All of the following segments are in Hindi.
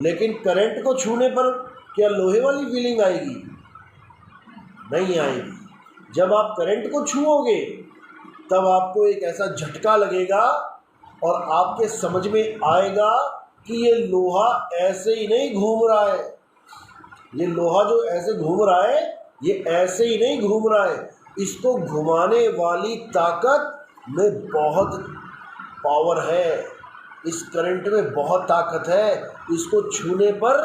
लेकिन करंट को छूने पर क्या लोहे वाली फीलिंग आएगी? नहीं आएगी। जब आप करंट को छूओगे तब आपको एक ऐसा झटका लगेगा और आपके समझ में आएगा कि ये लोहा ऐसे ही नहीं घूम रहा है। ये लोहा जो ऐसे घूम रहा है, ये ऐसे ही नहीं घूम रहा है। इसको घुमाने वाली ताकत में बहुत पावर है, इस करंट में बहुत ताकत है। इसको छूने पर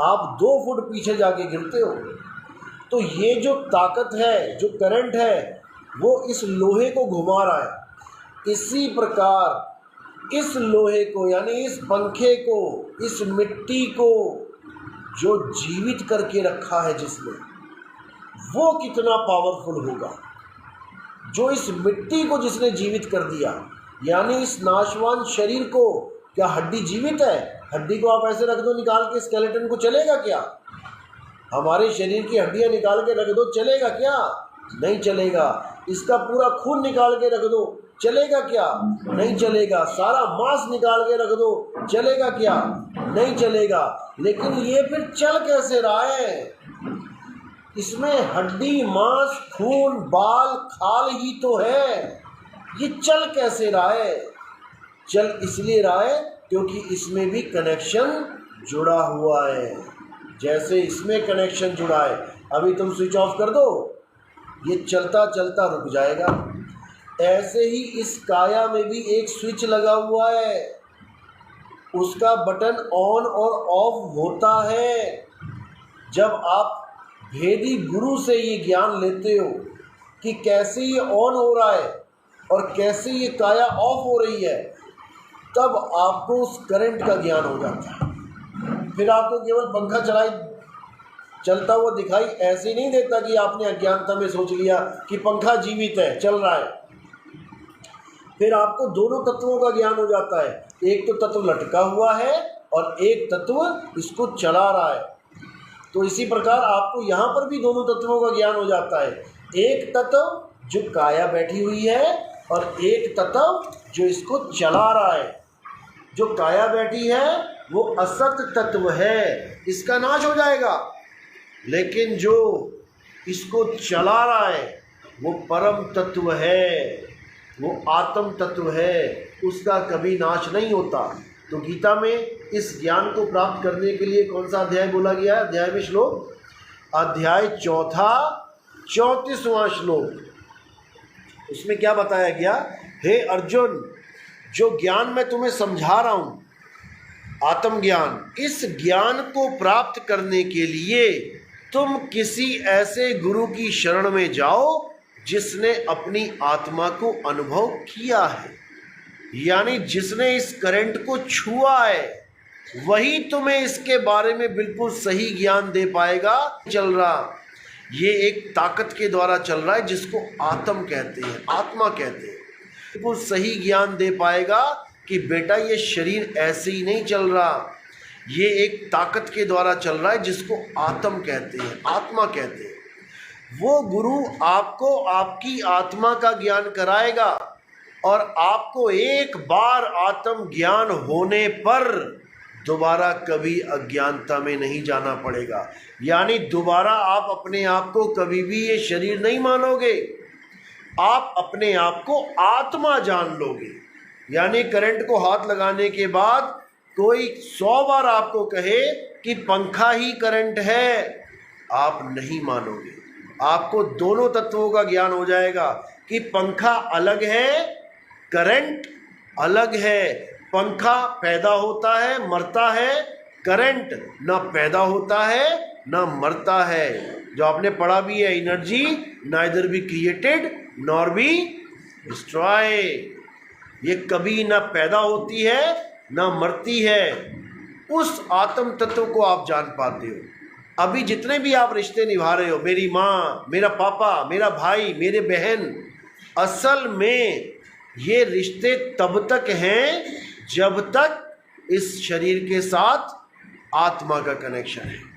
आप 2 फुट पीछे जाके गिरते हो। तो ये जो ताकत है, जो करंट है, वो इस लोहे को घुमा रहा है। इसी प्रकार इस लोहे को, यानी इस पंखे को, इस मिट्टी को जो जीवित करके रखा है जिसने, वो कितना पावरफुल होगा। जो इस मिट्टी को जिसने जीवित कर दिया, यानी इस नाशवान शरीर को, क्या हड्डी जीवित है? हड्डी को आप ऐसे रख दो निकाल के, स्केलेटन को चलेगा क्या? हमारे शरीर की हड्डियां निकाल के रख दो, चलेगा क्या? नहीं चलेगा। इसका पूरा खून निकाल के रख दो, चलेगा क्या? नहीं चलेगा। सारा मांस निकाल के रख दो, चलेगा क्या? नहीं चलेगा। लेकिन ये फिर चल कैसे रहा है? इसमें हड्डी, मांस, खून, बाल, खाल ही तो है। ये चल कैसे रहा है? चल इसलिए रहा है क्योंकि इसमें भी कनेक्शन जुड़ा हुआ है। जैसे इसमें कनेक्शन जुड़ा है, अभी तुम स्विच ऑफ कर दो, ये चलता चलता रुक जाएगा। ऐसे ही इस काया में भी एक स्विच लगा हुआ है, उसका बटन ऑन और ऑफ होता है। जब आप भेदी गुरु से ये ज्ञान लेते हो कि कैसे ये ऑन हो रहा है और कैसे ये काया ऑफ हो रही है, तब आपको उस करंट का ज्ञान हो जाता है। फिर आपको केवल पंखा चलता हुआ दिखाई ऐसे नहीं देता कि आपने अज्ञानता में सोच लिया कि पंखा जीवित है, चल रहा है। फिर आपको दोनों तत्वों का ज्ञान हो जाता है। एक तो तत्व लटका हुआ है और एक तत्व इसको चला रहा है। तो इसी प्रकार आपको यहाँ पर भी दोनों तत्वों का ज्ञान हो जाता है। एक तत्व जो काया बैठी हुई है और एक तत्व जो इसको चला रहा है। जो काया बैठी है वो असत तत्व है, इसका नाश हो जाएगा। लेकिन जो इसको चला रहा है वो परम तत्व है, वो आत्म तत्व है, उसका कभी नाश नहीं होता। तो गीता में इस ज्ञान को प्राप्त करने के लिए कौन सा अध्याय बोला गया है? अध्याय में श्लोक, अध्याय 4 34वां श्लोक। उसमें क्या बताया गया? हे अर्जुन, जो ज्ञान मैं तुम्हें समझा रहा हूँ, आत्मज्ञान, इस ज्ञान को प्राप्त करने के लिए तुम किसी ऐसे गुरु की शरण में जाओ जिसने अपनी आत्मा को अनुभव किया है, यानी जिसने इस करंट को छुआ है। वही तुम्हें इसके बारे में बिल्कुल सही ज्ञान दे पाएगा। चल रहा ये एक ताकत के द्वारा चल रहा है जिसको आत्म कहते हैं, आत्मा कहते हैं। बिल्कुल सही ज्ञान दे पाएगा कि बेटा ये शरीर ऐसे ही नहीं चल रहा, ये एक ताकत के द्वारा चल रहा है जिसको आत्म कहते हैं, आत्मा कहते हैं। वो गुरु आपको आपकी आत्मा का ज्ञान कराएगा और आपको एक बार आत्म ज्ञान होने पर दोबारा कभी अज्ञानता में नहीं जाना पड़ेगा। यानी दोबारा आप अपने आप को कभी भी ये शरीर नहीं मानोगे, आप अपने आप को आत्मा जान लोगे। यानी करंट को हाथ लगाने के बाद कोई 100 बार आपको कहे कि पंखा ही करंट है, आप नहीं मानोगे। आपको दोनों तत्वों का ज्ञान हो जाएगा कि पंखा अलग है, करंट अलग है। पंखा पैदा होता है, मरता है, करंट ना पैदा होता है ना मरता है। जो आपने पढ़ा भी है, energy neither be created nor be destroy. ये कभी ना पैदा होती है ना मरती है। उस आत्म तत्व को आप जान पाते हो। अभी जितने भी आप रिश्ते निभा रहे हो, मेरी माँ, मेरा पापा, मेरा भाई, मेरे बहन, असल में ये रिश्ते तब तक हैं जब तक इस शरीर के साथ आत्मा का कनेक्शन है।